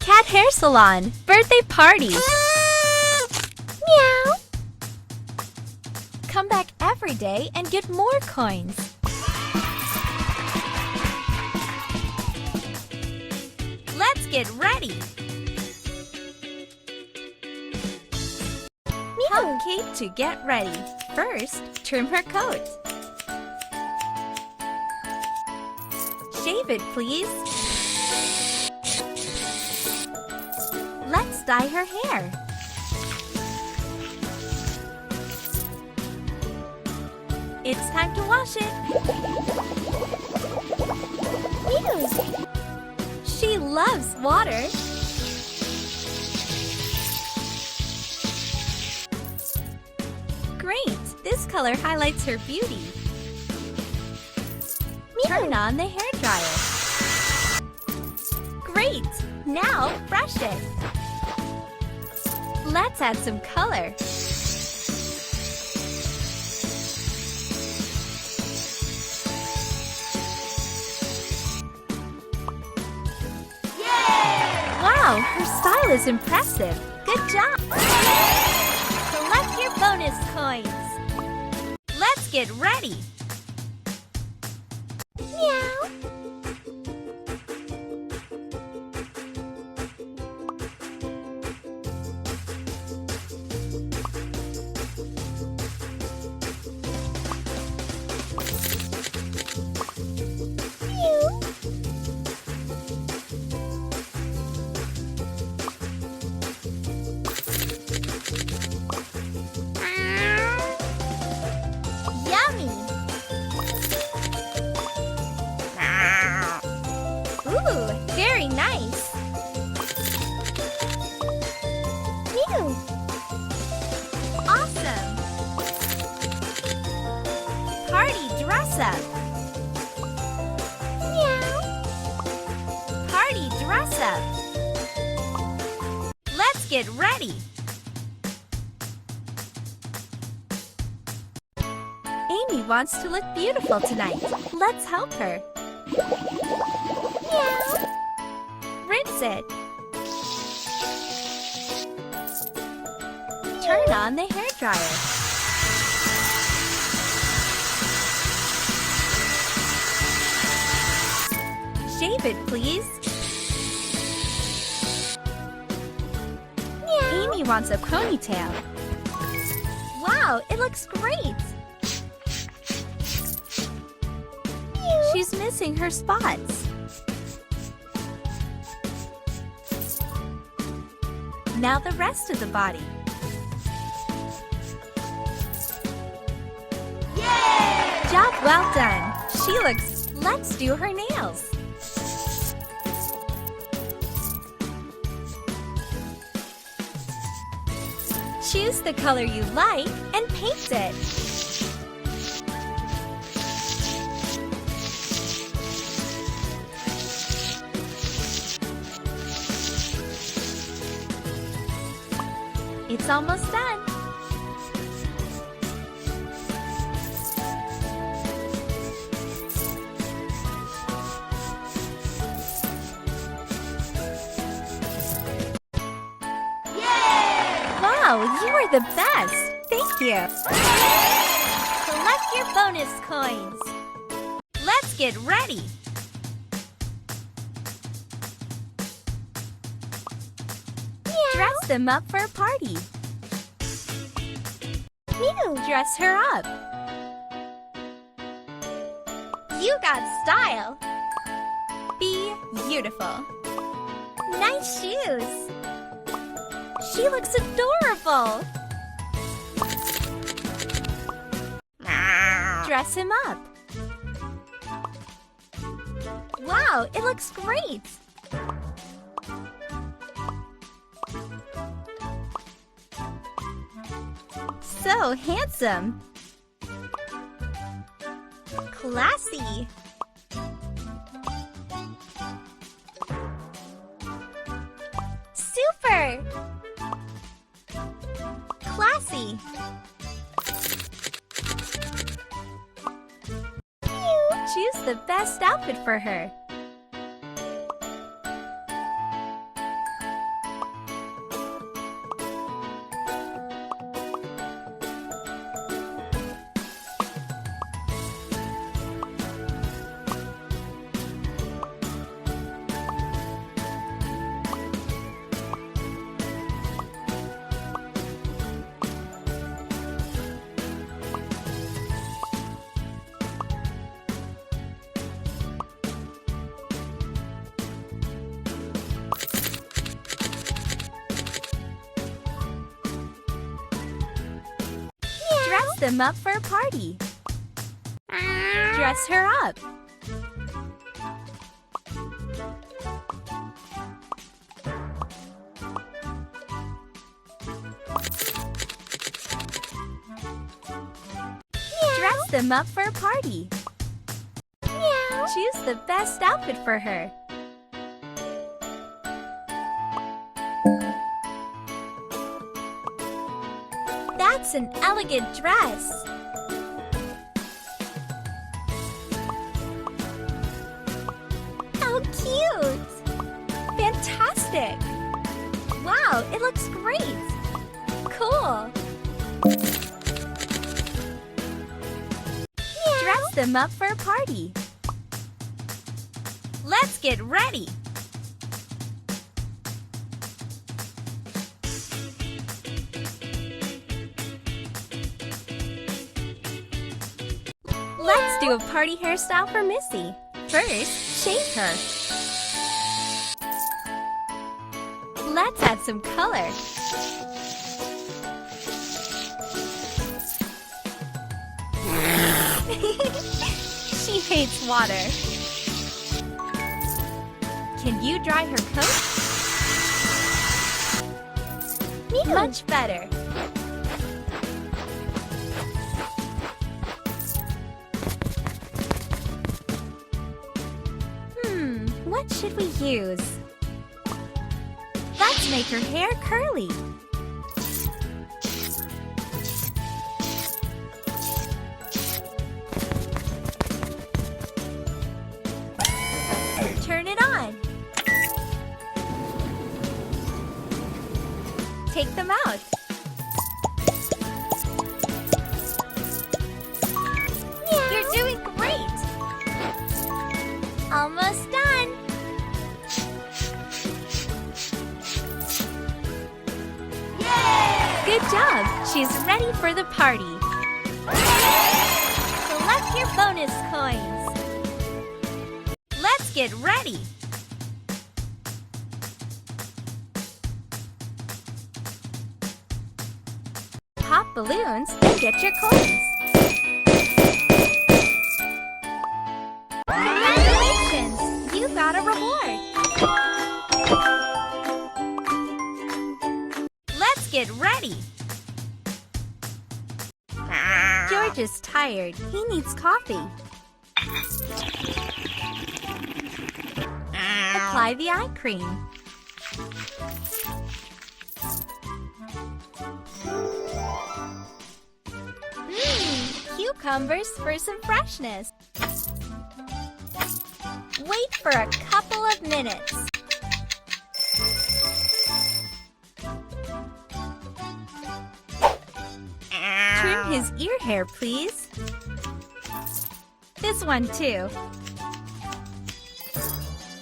Cat hair salon. Birthday party. Meow. Come back every day and get more coins. Let's get ready. Help Kate to get ready. First, trim her coat. Shave it, please. Let's dye her hair. It's time to wash it. Ew. She loves water. Great! This color highlights her beauty. Turn on the hairdryer. Great! Now brush it. Let's add some color. Yay! Wow, her style is impressive. Good job! Collect your bonus coins. Let's get ready. Meow. Ooh, very nice! Ew! Awesome! Party dress up! Meow! Party dress up! Let's get ready! Amy wants to look beautiful tonight. Let's help her. Meow. Rinse it. Turn on the hairdryer. Shave it, please. Meow. Amy wants a ponytail. Wow, it looks great. She's missing her spots. Now the rest of the body. Yay! Job well done. She looks... Let's do her nails. Choose the color you like and paint it. It's almost done. Yay! Wow, you are the best. Thank you. Collect your bonus coins. Let's get ready. Dress them up for a party. Mew. Dress her up. You got style. Be beautiful. Nice shoes. She looks adorable. Dress him up. Wow, it looks great. So handsome. Classy. Super. Classy. Choose the best outfit for her. Dress them up for a party. Dress her up. Dress them up for a party. Choose the best outfit for her. That's an elegant dress. How cute! Fantastic! Wow, it looks great! Cool! Dress them up for a party. Let's get ready! Let's do a party hairstyle for Missy. First, shave her. Let's add some color. She hates water. Can you dry her coat? Much better. What should we use? Let's make her hair curly. Turn it on. Take them out. You're doing great! Almost done! Yay! Good job! She's ready for the party. Collect your bonus coins. Let's get ready! Pop balloons and get your coins. Congratulations! You got a reward! Let's get ready! George is tired. He needs coffee. Apply the eye cream. Cucumbers for some freshness. Wait for a couple of minutes. Trim his ear hair, please. This one too.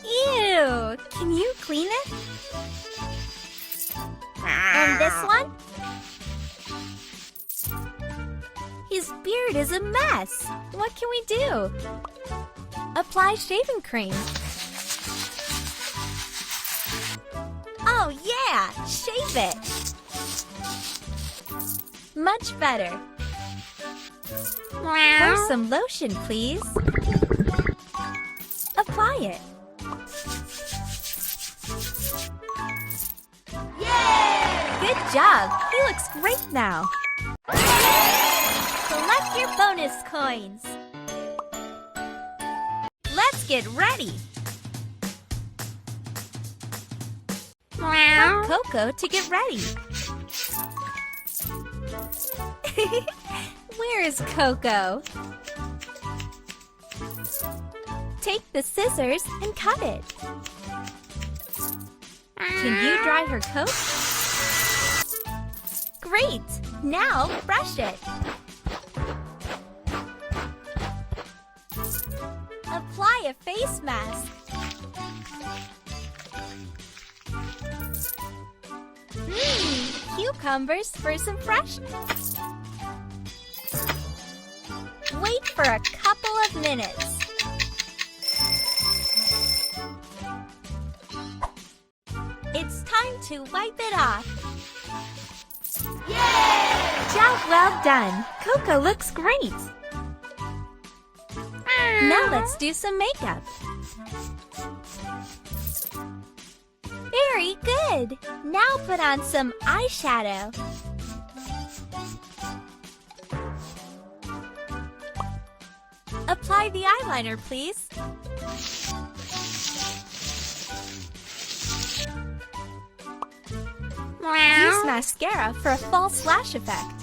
Ew! Can you clean it? And this one? His beard is a mess. What can we do? Apply shaving cream. Oh yeah! Shave it! Much better. Pour some lotion, please. Apply it. Yay! Good job! He looks great now. Collect your bonus coins. Let's get ready. Help Coco to get ready. Where is Coco? Take the scissors and cut it. Can you dry her coat? Great! Now brush it. Apply a face mask. Cucumbers for some freshness. Wait for a couple of minutes. It's time to wipe it off. Yay! Job Well done! Coco looks great! Now let's do some makeup. Very good! Now put on some eyeshadow. Apply the eyeliner, please. Use mascara for a false lash effect.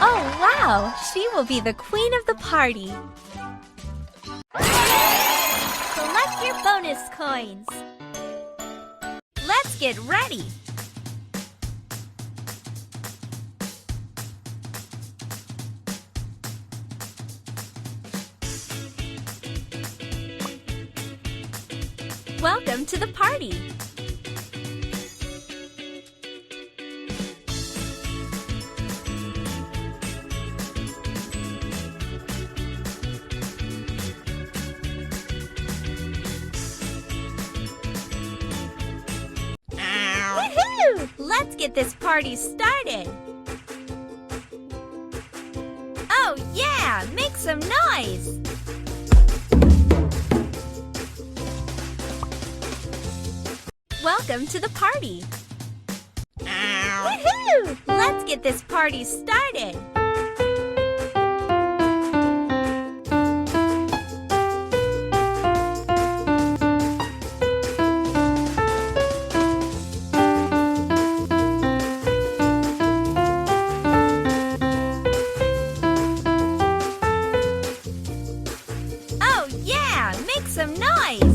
Oh, wow! She will be the queen of the party. Collect your bonus coins. Let's get ready. Welcome to the party. Woohoo! Let's get this party started. Oh yeah, make some noise. Welcome to the party! Woohoo! Let's get this party started! Oh yeah! Make some noise!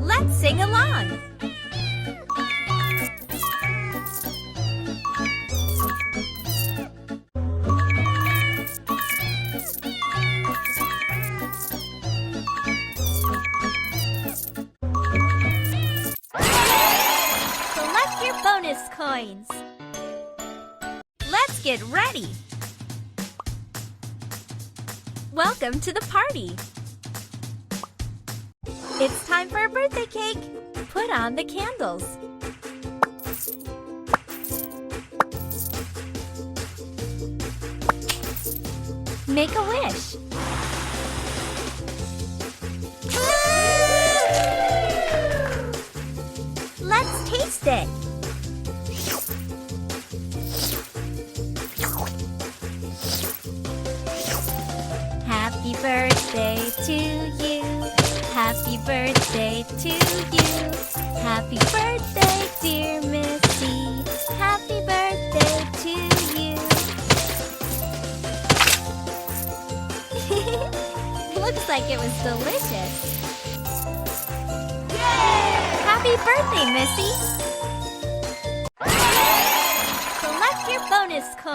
Let's sing along! Collect your bonus coins! Let's get ready! Welcome to the party! It's time for a birthday cake! Put on the candles. Make a wish. Let's taste it. Happy birthday to you. Happy birthday to you. Happy birthday, dear Missy. Happy birthday to you. Looks like it was delicious. Yay! Happy birthday, Missy. Collect your bonus coin.